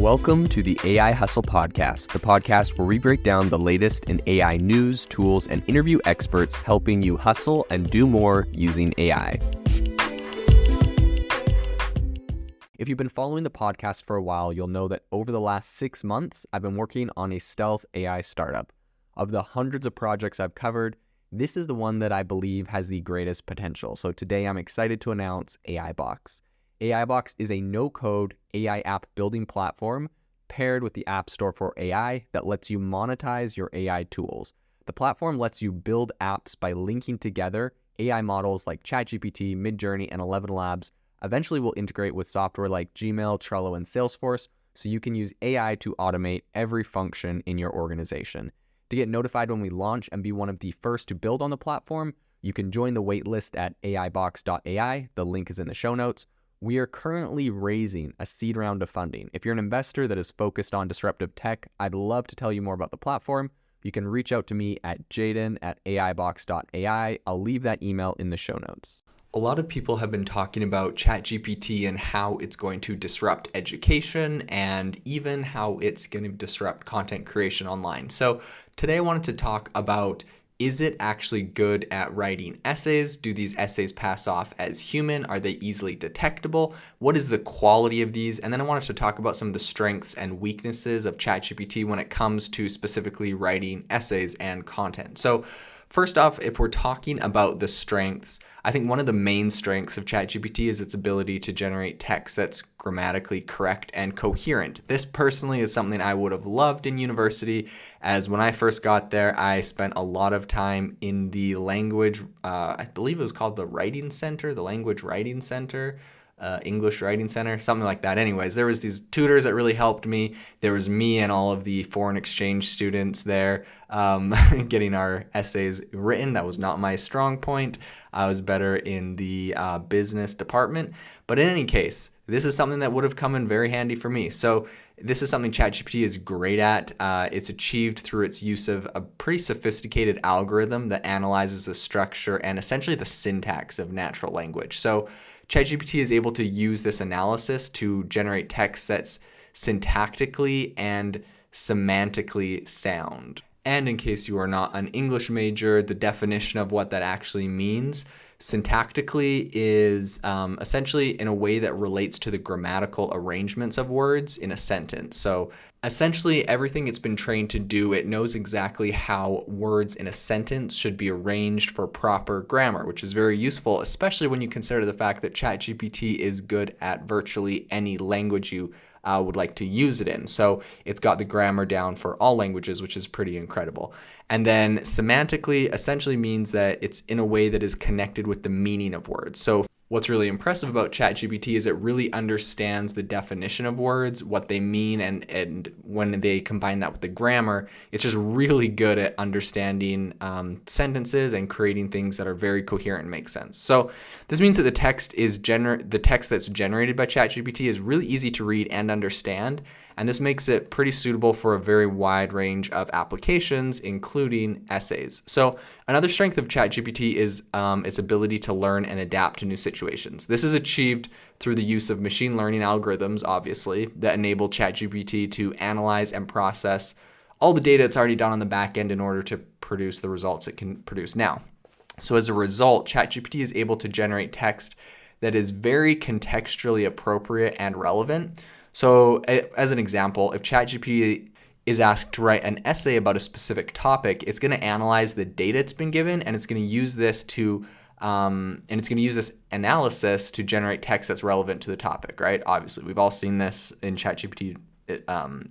Welcome to the AI Hustle Podcast, the podcast where we break down the latest in AI news, tools, and interview experts helping you hustle and do more using AI. If you've been following the podcast for a while, you'll know that over the last 6 months, I've been working on a stealth AI startup. Of the hundreds of projects I've covered, this is the one that I believe has the greatest potential. So today I'm excited to announce AIBox. AIBox is a no-code AI app building platform paired with the App Store for AI that lets you monetize your AI tools. The platform lets you build apps by linking together AI models like ChatGPT, Midjourney, and 11 Labs. Eventually will integrate with software like Gmail, Trello, and Salesforce, so you can use AI to automate every function in your organization. To get notified when we launch and be one of the first to build on the platform, you can join the waitlist at aibox.ai. The link is in the show notes. We are currently raising a seed round of funding. If you're an investor that is focused on disruptive tech, I'd love to tell you more about the platform. You can reach out to me at jaden@aibox.ai. I'll leave that email in the show notes. A lot of people have been talking about ChatGPT and how it's going to disrupt education and even how it's going to disrupt content creation online. So today I wanted to talk about, is it actually good at writing essays? Do these essays pass off as human? Are they easily detectable? What is the quality of these? And then I wanted to talk about some of the strengths and weaknesses of ChatGPT when it comes to specifically writing essays and content. So first off, if we're talking about the strengths, I think one of the main strengths of ChatGPT is its ability to generate text that's grammatically correct and coherent. This personally is something I would have loved in university, as when I first got there, I spent a lot of time in the language, I believe it was called the Writing Center, the Language Writing Center. English Writing Center, something like that. Anyways, there was these tutors that really helped me. There was me and all of the foreign exchange students there getting our essays written. That was not my strong point. I was better in the business department. But in any case, this is something that would have come in very handy for me. So this is something ChatGPT is great at. It's achieved through its use of a pretty sophisticated algorithm that analyzes the structure and essentially the syntax of natural language. So ChatGPT is able to use this analysis to generate text that's syntactically and semantically sound. And in case you are not an English major, the definition of what that actually means syntactically is essentially in a way that relates to the grammatical arrangements of words in a sentence. So essentially everything it's been trained to do, it knows exactly how words in a sentence should be arranged for proper grammar, which is very useful, especially when you consider the fact that ChatGPT is good at virtually any language you would like to use it in. So it's got the grammar down for all languages, which is pretty incredible. And then semantically essentially means that it's in a way that is connected with the meaning of words. So what's really impressive about ChatGPT is it really understands the definition of words, what they mean, and when they combine that with the grammar, it's just really good at understanding sentences and creating things that are very coherent and make sense. So this means that the text that's generated by ChatGPT is really easy to read and understand, and this makes it pretty suitable for a very wide range of applications, including essays. So another strength of ChatGPT is its ability to learn and adapt to new situations. This is achieved through the use of machine learning algorithms, obviously, that enable ChatGPT to analyze and process all the data it's already done on the back end in order to produce the results it can produce now. So as a result, ChatGPT is able to generate text that is very contextually appropriate and relevant. So as an example, if ChatGPT is asked to write an essay about a specific topic, it's going to analyze the data it's been given, and it's going to use this analysis to generate text that's relevant to the topic, right? Obviously, we've all seen this in ChatGPT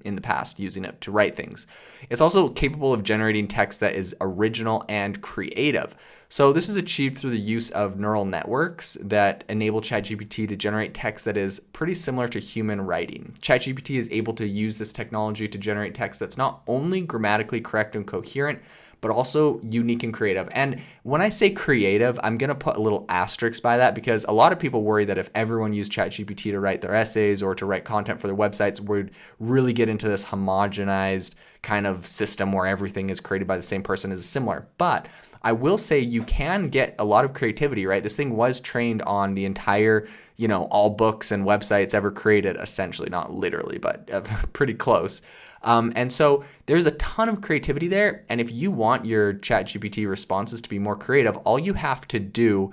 in the past, using it to write things. It's also capable of generating text that is original and creative. So this is achieved through the use of neural networks that enable ChatGPT to generate text that is pretty similar to human writing. ChatGPT is able to use this technology to generate text that's not only grammatically correct and coherent, but also unique and creative. And when I say creative, I'm going to put a little asterisk by that, because a lot of people worry that if everyone used ChatGPT to write their essays or to write content for their websites, we'd really get into this homogenized kind of system where everything is created by the same person is similar. But I will say you can get a lot of creativity, right? This thing was trained on the entire all books and websites ever created, essentially, not literally, but pretty close. And so there's a ton of creativity there. And if you want your ChatGPT responses to be more creative, all you have to do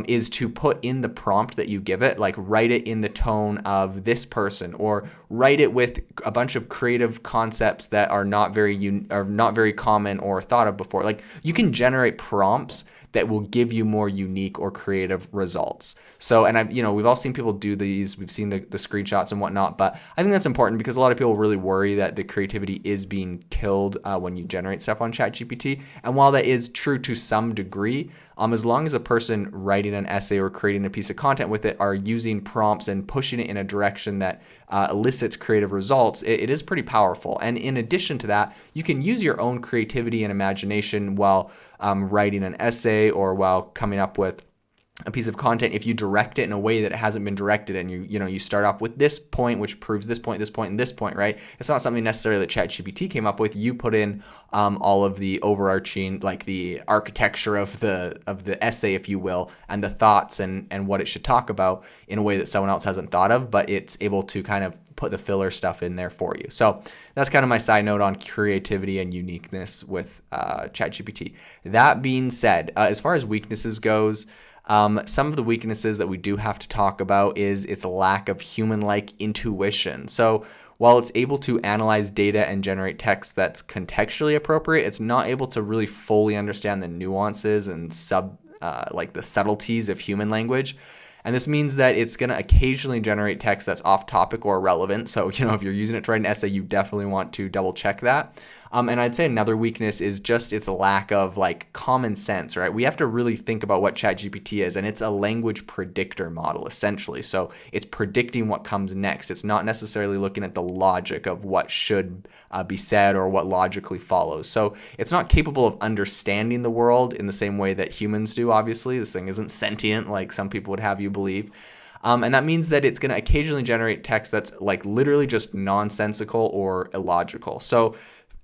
is to put in the prompt that you give it, like write it in the tone of this person, or write it with a bunch of creative concepts that are not very common or thought of before. Like, you can generate prompts that will give you more unique or creative results. So, and we've all seen people do these, we've seen the screenshots and whatnot, but I think that's important because a lot of people really worry that the creativity is being killed when you generate stuff on ChatGPT. And while that is true to some degree, as long as a person writing an essay or creating a piece of content with it are using prompts and pushing it in a direction that elicits creative results, it is pretty powerful. And in addition to that, you can use your own creativity and imagination while writing an essay or while coming up with a piece of content if you direct it in a way that it hasn't been directed, and you start off with this point which proves this point, and this point, right? It's not something necessarily that ChatGPT came up with. You put in all of the overarching, like the architecture of the essay, if you will, and the thoughts and what it should talk about in a way that someone else hasn't thought of, but it's able to kind of put the filler stuff in there for you. So that's kind of my side note on creativity and uniqueness with ChatGPT. That being said, as far as weaknesses goes, some of the weaknesses that we do have to talk about is its lack of human-like intuition. So while it's able to analyze data and generate text that's contextually appropriate, it's not able to really fully understand the nuances and like the subtleties of human language. And this means that it's going to occasionally generate text that's off topic or irrelevant. So, if you're using it to write an essay, you definitely want to double check that. And I'd say another weakness is just its lack of like common sense, right? We have to really think about what ChatGPT is, and it's a language predictor model essentially. So it's predicting what comes next. It's not necessarily looking at the logic of what should be said or what logically follows. So it's not capable of understanding the world in the same way that humans do, obviously. This thing isn't sentient like some people would have you believe. And that means that it's going to occasionally generate text that's like literally just nonsensical or illogical. So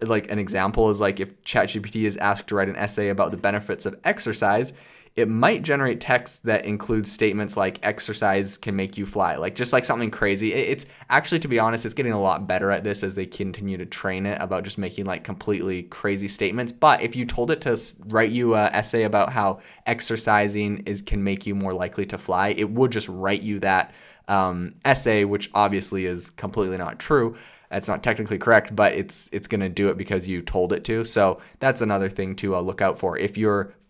like an example is like if ChatGPT is asked to write an essay about the benefits of exercise, it might generate text that includes statements like exercise can make you fly, like just like something crazy. It's actually, to be honest, it's getting a lot better at this as they continue to train it about just making like completely crazy statements. But if you told it to write you an essay about how exercising can make you more likely to fly, it would just write you that essay, which obviously is completely not true. It's not technically correct, but it's going to do it because you told it to. So that's another thing to look out for.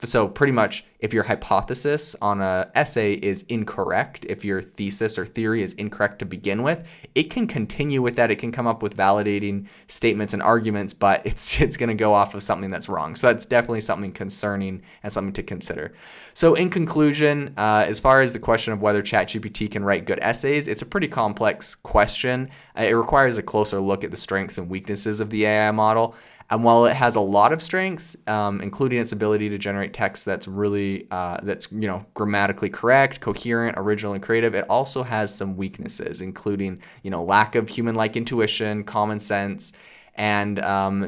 So pretty much if your hypothesis on an essay is incorrect, if your thesis or theory is incorrect to begin with, it can continue with that. It can come up with validating statements and arguments, but it's going to go off of something that's wrong. So that's definitely something concerning and something to consider. So in conclusion, as far as the question of whether ChatGPT can write good essays, it's a pretty complex question. It requires a closer look at the strengths and weaknesses of the AI model. And while it has a lot of strengths, including its ability to generate text that's really grammatically correct, coherent, original, and creative, it also has some weaknesses, including lack of human-like intuition, common sense. And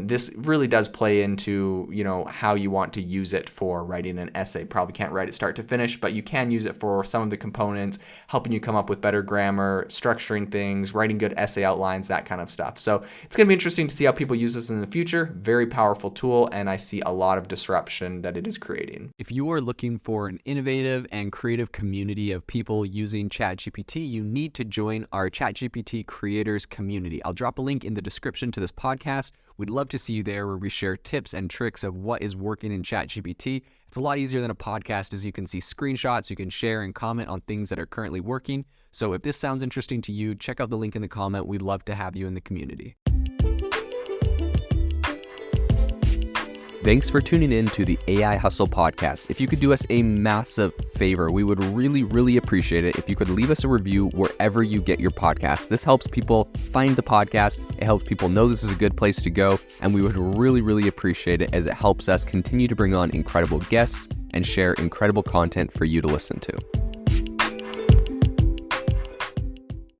this really does play into, how you want to use it for writing an essay. Probably can't write it start to finish, but you can use it for some of the components, helping you come up with better grammar, structuring things, writing good essay outlines, that kind of stuff. So it's going to be interesting to see how people use this in the future. Very powerful tool, and I see a lot of disruption that it is creating. If you are looking for an innovative and creative community of people using ChatGPT, you need to join our ChatGPT creators community. I'll drop a link in the description to this podcast. We'd love to see you there, where we share tips and tricks of what is working in ChatGPT. It's a lot easier than a podcast, as you can see screenshots, you can share and comment on things that are currently working. So if this sounds interesting to you, check out the link in the comment. We'd love to have you in the community. Thanks for tuning in to the AI Hustle podcast. If you could do us a massive favor, we would really, really appreciate it if you could leave us a review wherever you get your podcasts. This helps people find the podcast. It helps people know this is a good place to go. And we would really, really appreciate it, as it helps us continue to bring on incredible guests and share incredible content for you to listen to.